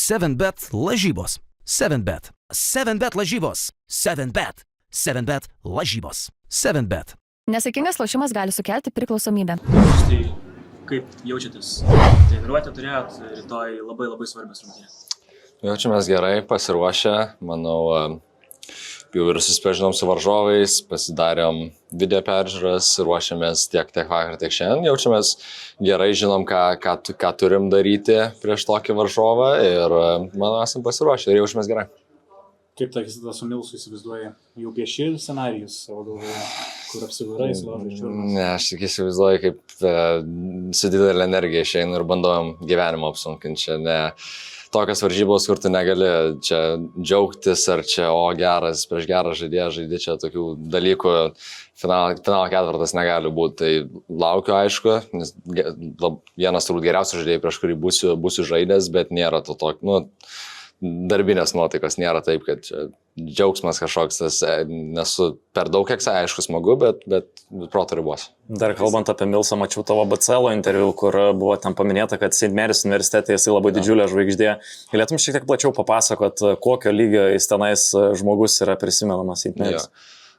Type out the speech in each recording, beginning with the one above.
7bet lažybos. 7bet. 7bet lažybos. 7bet. 7bet lažybos. 7bet. Nesaikingas lošimas gali sukelti priklausomybę. Tai kaip jaučiatės? Treniruotę turėjot, rytoj labai svarbios rungtynės. Jaučiamės gerai, pasiruošę, manau, jau ir susipažinom su varžovais, pasidarėm video peržiūras, ruošiamės tiek vakar, tiek šiandien. Jaučiamės gerai, žinom, ką turim daryti prieš tokį varžovą ir, manau, esam pasiruošę ir jaučiamės gerai. Kaip ta visada su Milsu įsivaizduoja? Jau pieši scenarijus savo galvoje, kur apsivarai, sulaužai čiurnas? Ne, aš tik įsivaizduoju, kaip su didelė energija išeinu ir bandom gyvenimą apsunkinti. Čia ne tokios varžybos, kur tu negali čia džiaugtis, ar čia, geras, prieš gerą žaidėją žaidži, čia tokių dalykų finalo ketvirtas negali būti. Tai laukiu, aišku, nes vienas turbūt geriausių žaidėjų, prieš kurį būsiu žaidęs, bet nėra to tokio, darbinės nuotaikos, nėra taip, kad čia džiaugsmas kažkoks, nesu per daug aišku smagu, bet proto ribos. Dar kalbant apie Milsą, mačiau tavo BCL interviu, kur buvo ten paminėta, kad St. Mary's universitete jisai labai didžiulė žvaigždė. Galėtum šiek tiek plačiau papasakot, kokio lygio jis tenais žmogus yra prisimenamas St. Mary's?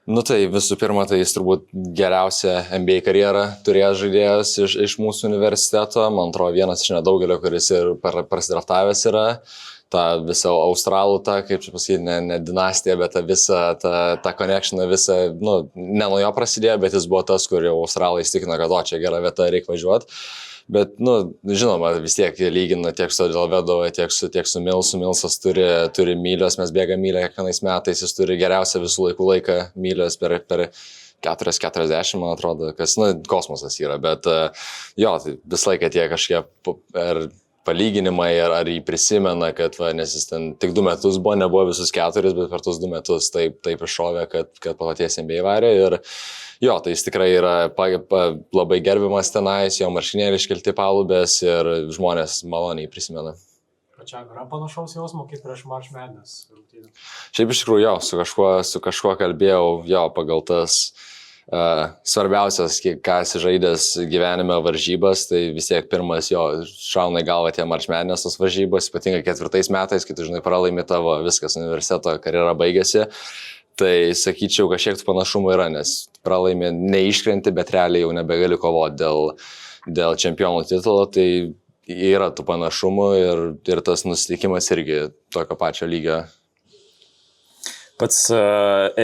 Tai visų pirma, tai jis turbūt geriausią NBA karjerą turėjęs žaidėjas iš mūsų universiteto. Man atrodo, vienas iš nedaugelio, kuris ir prasidraftavęs yra. Ta visa australų, kaip čia pasakyti, ne dinastija, bet ta connectioną visą, ne nuo jo prasidėjo, bet jis buvo tas, kur jau australai įstikino, kad čia gera vieta, reikia važiuoti. Bet, žinoma, vis tiek lygina tiek su Delvedova, tiek su Milsu. Milsas turi mylios, mes bėgam mylę kiekvienais metais, jis turi geriausią visų laiką mylios per 440, man atrodo, kas, kosmosas yra. Bet, tai visą laiką tie kažkiek palyginimai ar jį prisimena, kad, nes jis ten tik 2 metus buvo, nebuvo visus 4, bet per tuos 2 metus taip iššovė, kad paties NBA varė. Ir tai jis tikrai yra labai gerbiamas tenais, jo marškinėliai iškelti palubės ir žmonės maloniai prisimena. Pačiam yra panašaus jausmo kaip prieš March Madness rungtynę? Šiaip iš tikrųjų, su kažkuo kalbėjau, pagal tas svarbiausias, ką esi žaidęs gyvenime varžybas, tai vis tiek pirmas šauna į galvą tie March Madness tos varžybos, ypatingai 4 metais, kai tu pralaimi tavo viskas, universiteto karjera baigėsi, tai sakyčiau, kažkiek panašumų yra, nes pralaimi neiškrenti, bet realiai jau nebegali kovoti dėl čempionų titulo, tai yra tų panašumų ir tas nusiteikimas irgi tokio pačio lygio. Pats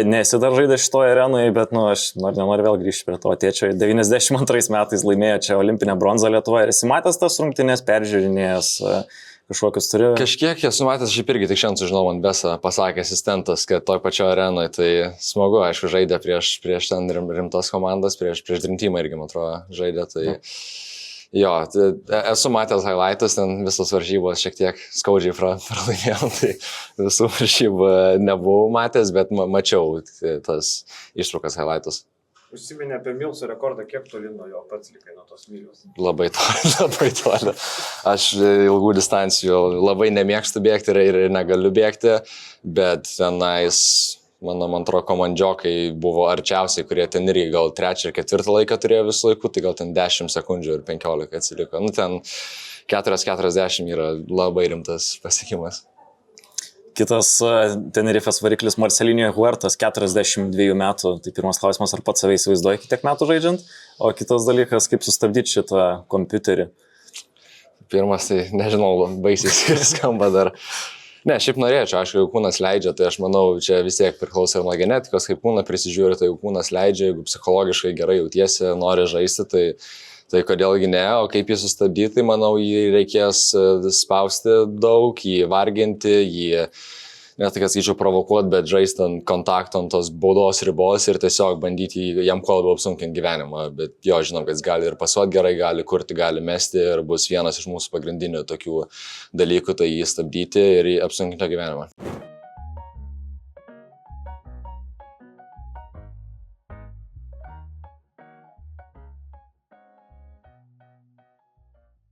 nesi dar žaidęs šitoje arenoje, bet aš nenoriu vėl grįžti prie to tėčio. 92 metais laimėjo čia olimpinę bronzą Lietuvoje. Ir esi matęs tas rungtynės, peržiūrinėjęs kažkokius turi? Kažkiek esu matęs, šiaip irgi tik šiandien sužinau, man Besa pasakė asistentas, kad toj pačio arenoje, tai smagu, aišku, žaidė prieš ten rimtas komandas, prieš Dream Teamą irgi, man atrodo, žaidė. Tai... esu matęs highlightus, ten visos varžybos šiek tiek skaudžiai pralaimėjau, tai visų varžybų nebuvau matęs, bet mačiau tas ištraukas highlightus. Užsiminė apie Milso rekordą, kiek toli nuo jo pats likai nuo tos mylios? Labai toli. Aš ilgų distancijų labai nemėgstu bėgti ir negaliu bėgti, bet tenais... Man atrodo, komandžiokai buvo arčiausiai, kurie ten irgi gal 3 ir 4 laiką turėjo visų laikų, tai gal ten 10 sekundžių ir 15 atsiliko. Ten 4:40 yra labai rimtas pasiekimas. Kitas Tenerifės variklis Marcelinho Huertas, 42 metų. Tai pirmas klausimas, ar pats save įsivaizduoji kiek metų žaidžiant? O kitas dalykas, kaip sustabdyti šitą kompiuterį? Pirmas, tai nežinau, baisiai skamba dar. Ne, šiaip norėčiau, aišku, jeigu kūnas leidžia, tai aš manau, čia vis tiek priklauso ir nuo genetikos, kaip kūną prisižiūri, tai jeigu kūnas leidžia, jeigu psichologiškai gerai jautiesi, nori žaisti, tai kodėlgi ne, o kaip jį sustabdyti, tai manau, jį reikės spausti daug, jį varginti, jį, ne tai, kad skaičiau, provokuoti, bet žaisti ant kontakto, ant tos baudos ribos ir tiesiog bandyti jam kuo labiau apsunkinti gyvenimą. Bet žinom, kad jis gali ir pasuoti gerai, gali kurti, gali mesti ir bus vienas iš mūsų pagrindinių tokių dalykų, tai jį stabdyti ir apsunkinti gyvenimą.